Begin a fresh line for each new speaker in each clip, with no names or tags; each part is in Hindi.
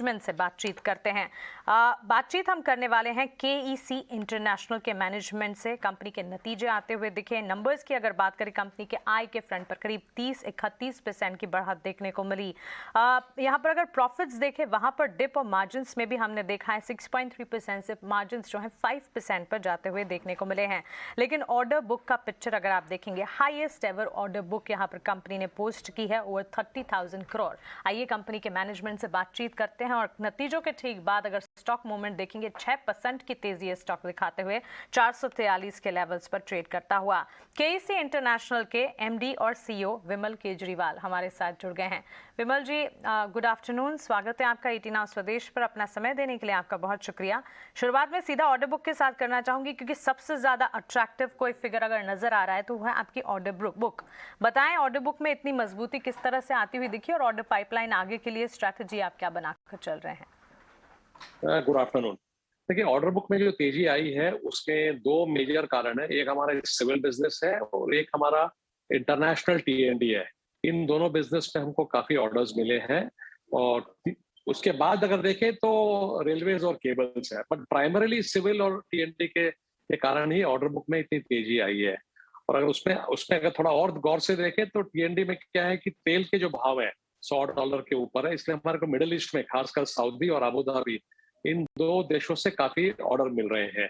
मैनेजमेंट से बातचीत करते हैं। बातचीत हम करने वाले हैं केईसी इंटरनेशनल के मैनेजमेंट से। कंपनी के नतीजे आते हुए दिखे। नंबर्स की अगर बात करें, कंपनी के आय के फ्रंट पर करीब 30-31% की बढ़त देखने को मिली। यहां पर अगर प्रॉफिट्स देखें, वहां पर डिप और मार्जिन्स में भी हमने देखा है 6.3% से मार्जिन्स जो है 5% पर जाते हुए देखने को मिले हैं। लेकिन ऑर्डर बुक का पिक्चर अगर आप देखेंगे, हाईएस्ट एवर ऑर्डर बुक यहां पर कंपनी ने पोस्ट की है, ओवर 30,000 करोड़। आइए कंपनी के मैनेजमेंट से बातचीत करते हैं और नतीजों के ठीक बाद अगर स्टॉक मूवमेंट देखेंगे, 6% की तेजी है स्टॉक दिखाते हुए 443 के लेवल्स पर ट्रेड करता हुआ। केईसी इंटरनेशनल के एमडी और सीईओ विमल केजरीवाल हमारे साथ जुड़ गए हैं। विमल जी, गुड आफ्टरनून, स्वागत है आपका 18 आवर स्वदेश पर। अपना समय देने के लिए आपका बहुत शुक्रिया। शुरुआत में सीधा ऑर्डर बुक के साथ करना चाहूंगी, क्योंकि सबसे ज्यादा अट्रैक्टिव कोई फिगर अगर नजर आ रहा है तो वह आपकी ऑर्डर बुक। बताएं, ऑर्डर बुक में इतनी मजबूती किस तरह से आती हुई दिखी और ऑर्डर पाइपलाइन आगे के लिए स्ट्रैटेजी आप क्या बनाकर चल रहे हैं?
Good afternoon. देखिए, ऑर्डर बुक में जो तेजी आई है उसके दो मेजर कारण है। एक हमारा सिविल बिजनेस है और एक हमारा इंटरनेशनल टीएनडी है। इन दोनों बिजनेस में हमको काफी ऑर्डर्स मिले हैं और उसके बाद अगर देखें तो रेलवेज और केबल्स है, बट प्राइमरीली सिविल और टीएनडी के कारण ही ऑर्डर बुक में इतनी तेजी आई है। और अगर उसमें उसमें अगर थोड़ा और गौर से देखें तो टीएनडी में क्या है कि तेल के जो भाव है $100 के ऊपर है, इसलिए हमारे को मिडिल ईस्ट में खासकर सऊदी और अबू धाबी, इन दो देशों से काफी ऑर्डर मिल रहे हैं।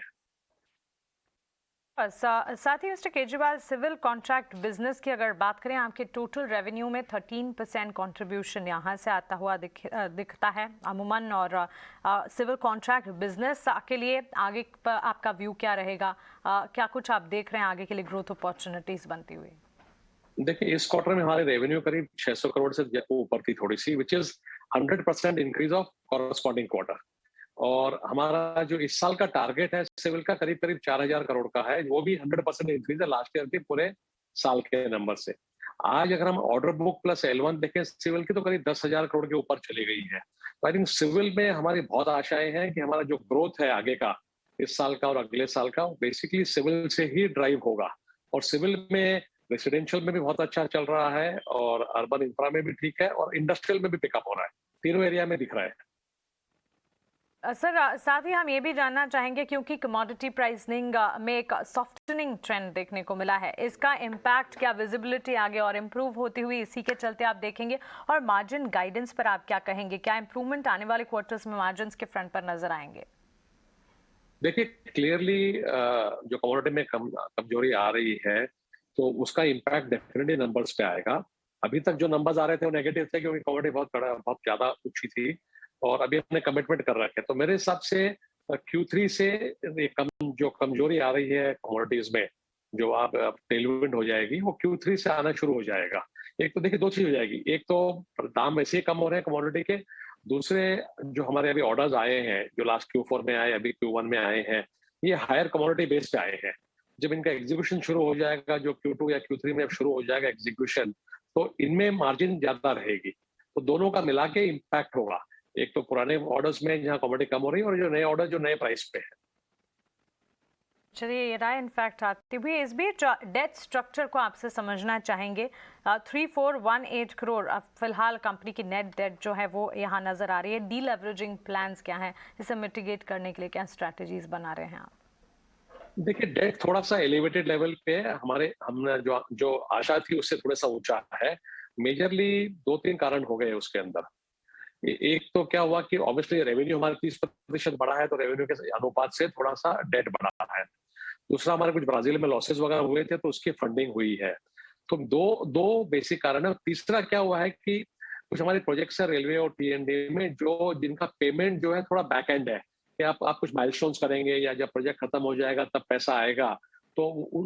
साथ ही mister Kejriwal, civil contract business की अगर बात करें, आपके टोटल रेवेन्यू में 13% कंट्रीब्यूशन यहाँ से आता हुआ दिखता है अमूमन। और सिविल कॉन्ट्रैक्ट बिजनेस के लिए आगे आपका व्यू क्या रहेगा? क्या कुछ आप देख रहे हैं आगे के लिए ग्रोथ अपॉर्चुनिटीज बनती हुई?
देखिए, इस क्वार्टर में हमारे रेवेन्यू करीब 600 करोड़ से ऊपर थी थोड़ी सी, which is 100% increase of corresponding quarter. और हमारा जो इस साल का टारगेट है सिविल का करीब करीब 4000 करोड़ का है, वो भी 100% इंक्रीज है लास्ट ईयर के पूरे साल के नंबर से। आज अगर हम ऑर्डर बुक प्लस L1 देखें सिविल की, तो करीब 10,000 करोड़ के ऊपर चली गई है। तो आई थिंक सिविल में हमारी बहुत आशाएं हैं कि हमारा जो ग्रोथ है आगे का, इस साल का और अगले साल का, बेसिकली सिविल से ही ड्राइव होगा। और सिविल में रेसिडेंशियल में भी बहुत अच्छा चल रहा है और अर्बन इंफ्रा में भी ठीक है और इंडस्ट्रियल में भी पिकअप हो रहा है। तीनों एरिया में दिख रहा है।
सर, साथ ही हम ये भी जानना चाहेंगे, क्योंकि कमोडिटी प्राइसिंग में एक सॉफ्टनिंग ट्रेंड देखने को मिला है, इसका इम्पैक्ट क्या विजिबिलिटी आगे और इम्प्रूव होती हुई इसी के चलते आप देखेंगे? और मार्जिन गाइडेंस पर आप क्या कहेंगे? क्या इम्प्रूवमेंट आने वाले क्वार्टर्स में मार्जिन के फ्रंट पर नजर आएंगे?
देखिए, क्लियरली जो कमोडिटी में कमजोरी आ रही है तो उसका इम्पैक्ट डेफिनेटली नंबर्स पे आएगा। अभी तक जो नंबर्स आ रहे थे वो नेगेटिव थे, क्योंकि कमोडिटी बहुत ज्यादा ऊंची थी और अभी हमने कमिटमेंट कर रखे। तो मेरे हिसाब से Q3 से जो कमजोरी आ रही है कमोडिटीज में, जो आप टेलविंड हो जाएगी, वो Q3 से आना शुरू हो जाएगा। एक तो देखिए, दो चीज हो जाएगी। एक तो दाम वैसे ही कम हो रहे हैं कमोडिटी के। दूसरे, जो हमारे अभी ऑर्डर्स आए हैं, जो लास्ट Q4 में आए, अभी Q1 में आए हैं, ये हायर कमोडिटी बेस्ड आए हैं। जब इनका एग्जीक्यूशन शुरू हो जाएगा, जो Q2 या Q3 में शुरू हो जाएगा एग्जीक्यूशन, तो इनमें मार्जिन ज्यादा रहेगी। तो दोनों का मिला के इम्पैक्ट होगा। एक तो पुराने ऑर्डर्स में जहाँ कमोडिटी कम हो रही है, और जो नए ऑर्डर जो नए प्राइस पे है।
चलिए, ये रहा इनफैक्ट आती हुई। इस बीच डेट स्ट्रक्चर को आपसे समझना चाहेंगे। 3418 करोड़ फिलहाल कंपनी की नेट डेट जो है वो यहाँ नजर आ रही है। डीलेवरेजिंग प्लान्स क्या हैं, इसे मिटिगेट करने के लिए क्या स्ट्रैटेजीज बना रहे हैं आप?
देखिए, डेट थोड़ा सा एलिवेटेड लेवल पे है। हमने जो जो आशा थी उससे थोड़ा सा ऊंचा है। मेजरली दो तीन कारण हो गए उसके अंदर। एक तो क्या हुआ कि ऑब्वियसली रेवेन्यू हमारा 30% बढ़ा है, तो रेवेन्यू के अनुपात से थोड़ा सा डेट बढ़ा है। दूसरा, हमारे कुछ ब्राजील में लॉसेस वगैरह हुए थे, तो उसकी फंडिंग हुई है। तो दो दो बेसिक कारण है। तीसरा क्या हुआ है कि कुछ हमारे प्रोजेक्ट्स है रेलवे और टीएनडी में, जो जिनका पेमेंट जो है थोड़ा बैक एंड है, कि आप कुछ माइलस्टोन्स करेंगे या जब प्रोजेक्ट खत्म हो जाएगा तब पैसा आएगा। तो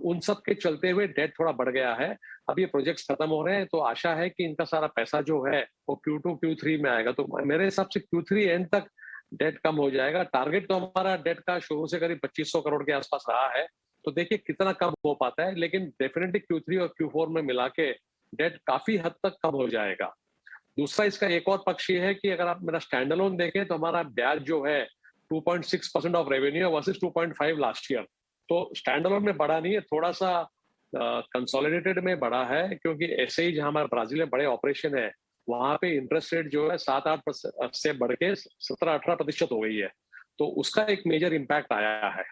उन सब के चलते हुए डेट थोड़ा बढ़ गया है। अब ये प्रोजेक्ट्स खत्म हो रहे हैं, तो आशा है कि इनका सारा पैसा जो है वो Q2 Q3 में आएगा। तो मेरे हिसाब से Q3 एंड तक डेट कम हो जाएगा। टारगेट तो हमारा डेट का शुरू से करीब 2500 करोड़ के आसपास रहा है। तो देखिए कितना कम हो पाता है, लेकिन डेफिनेटली Q3 और Q4 में मिला के डेट काफी हद तक कम हो जाएगा। दूसरा, इसका एक और पक्ष ये है कि अगर आप मेरा स्टैंड अलोन देखें, तो हमारा ब्याज जो है 2.6% of revenue versus 2.5 last year. तो स्टैंड अलोन में बढ़ा नहीं है, थोड़ा सा कंसोलिडेटेड में बढ़ा है, क्योंकि ऐसे ही जहां हमारा ब्राजील में बड़े ऑपरेशन है, वहां पे इंटरेस्ट रेट जो है 7-8% से बढ़ के 17-18% हो गई है, तो उसका एक मेजर इम्पैक्ट आया है।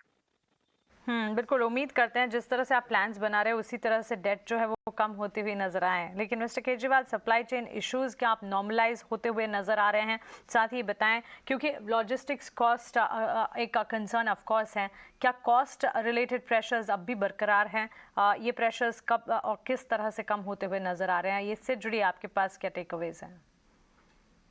बिल्कुल उम्मीद करते हैं जिस तरह से आप प्लान्स बना रहे हैं उसी तरह से डेट जो है वो कम होती हुई नजर आए। लेकिन mister Kejriwal, supply chain issues क्या आप नॉर्मलाइज होते हुए नजर आ रहे हैं? साथ ही बताएं, क्योंकि लॉजिस्टिक्स कॉस्ट एक कंसर्न ऑफ कोर्स है, क्या कॉस्ट रिलेटेड प्रेशर्स अब भी बरकरार हैं? ये प्रेशर्स कब और किस तरह से कम होते हुए नजर आ रहे हैं? इससे जुड़ी आपके पास क्या टेकअवेज हैं?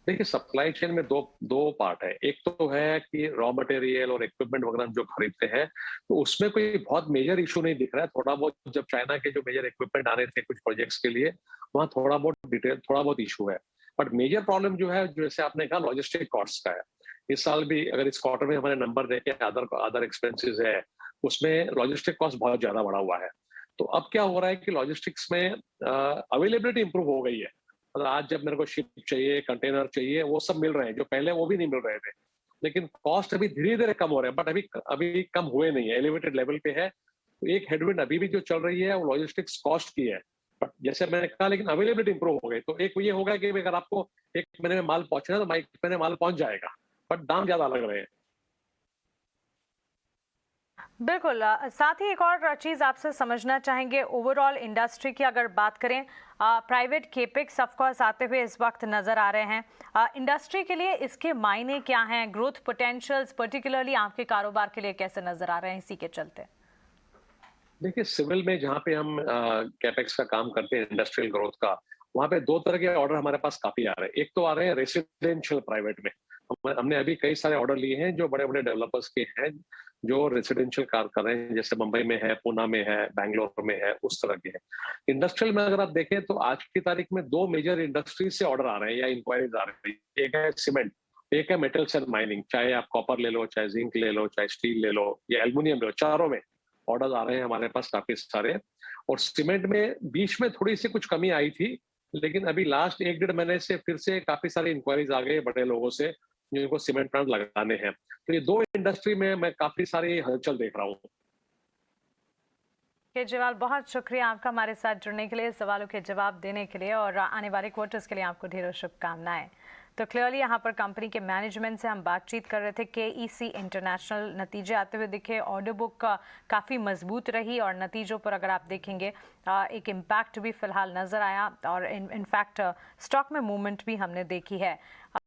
देखिए, सप्लाई चेन में दो दो पार्ट है। एक तो है कि रॉ मटेरियल और इक्विपमेंट वगैरह हम जो खरीदते हैं, तो उसमें कोई बहुत मेजर इशू नहीं दिख रहा है। थोड़ा बहुत जब चाइना के जो मेजर इक्विपमेंट आ रहे थे कुछ प्रोजेक्ट्स के लिए, वहाँ थोड़ा बहुत इशू है। बट मेजर प्रॉब्लम जो है, जैसे आपने कहा, लॉजिस्टिक कॉस्ट का है। इस साल भी अगर इस क्वार्टर में हमारे नंबर देखें, अदर अदर एक्सपेंसेस है, उसमें लॉजिस्टिक कॉस्ट बहुत ज्यादा बढ़ा हुआ है। तो अब क्या हो रहा है कि लॉजिस्टिक्स में अवेलेबिलिटी इंप्रूव हो गई है। मतलब आज जब मेरे को शिप चाहिए, कंटेनर चाहिए, वो सब मिल रहे हैं, जो पहले वो भी नहीं मिल रहे थे। लेकिन कॉस्ट अभी धीरे धीरे कम हो रहे हैं, बट अभी अभी कम हुए नहीं है, एलिवेटेड लेवल पे है। तो एक हेडविंड अभी भी जो चल रही है वो लॉजिस्टिक्स कॉस्ट की है। बट जैसे मैंने कहा, लेकिन अवेलेबिलिटी इंप्रूव हो गई, तो एक ये होगा कि अगर आपको एक महीने में माल पहुंचना है तो एक महीने में माल पहुंच जाएगा, बट दाम ज्यादा लग रहे हैं।
बिल्कुल। साथ ही एक और चीज़ आपसे समझना चाहेंगे, ओवरऑल इंडस्ट्री की अगर बात करें, प्राइवेट केपेक्स ऑफ कोर्स आते हुए इस वक्त नज़र आ रहे हैं। इंडस्ट्री के लिए इसके मायने क्या हैं? ग्रोथ पोटेंशियल्स पर्टिकुलरली आपके कारोबार के लिए कैसे नज़र आ रहे हैं इसी के चलते?
देखिए, सिविल में जहाँ पे हम कैपेक्स का काम करते हैं, इंडस्ट्रियल ग्रोथ का, वहाँ पे दो तरह के ऑर्डर हमारे पास काफी आ रहे हैं। एक तो आ रहे हैं रेसिडेंशियल प्राइवेट में। हमने अभी कई सारे ऑर्डर लिए हैं जो बड़े बड़े डेवलपर्स के हैं, जो रेसिडेंशियल कार कर रहे हैं, जैसे मुंबई में है, पुणे में है, बैंगलोर में है, उस तरह के हैं। इंडस्ट्रियल में अगर आप देखें तो आज की तारीख में दो मेजर इंडस्ट्रीज से ऑर्डर आ रहे हैं या इंक्वायरीज आ रही है। एक है सीमेंट, एक है मेटल्स एंड माइनिंग। चाहे आप कॉपर ले लो, चाहे जिंक ले लो, चाहे स्टील ले लो या एल्युमिनियम ले लो, चारों में ऑर्डर आ रहे हैं हमारे पास काफी सारे। और सीमेंट में बीच में थोड़ी सी कुछ कमी आई थी, लेकिन अभी लास्ट 1-1.5 महीने से फिर से काफी सारी इंक्वायरीज आ गई बड़े लोगों से, जिनको सीमेंट प्लांट लगाने हैं। तो ये दो इंडस्ट्री में मैं काफी सारी हलचल देख रहा हूँ।
केजरीवाल, बहुत शुक्रिया आपका हमारे साथ जुड़ने के लिए, सवालों के जवाब देने के लिए, और आने वाले क्वार्टर्स के लिए आपको ढेरों शुभकामनाएं। तो क्लियरली यहाँ पर कंपनी के मैनेजमेंट से हम बातचीत कर रहे थे। केईसी इंटरनेशनल नतीजे आते हुए दिखे, ऑर्डर बुक काफ़ी मजबूत रही, और नतीजों पर अगर आप देखेंगे एक इम्पैक्ट भी फिलहाल नज़र आया, और इनफैक्ट स्टॉक में मूवमेंट भी हमने देखी है।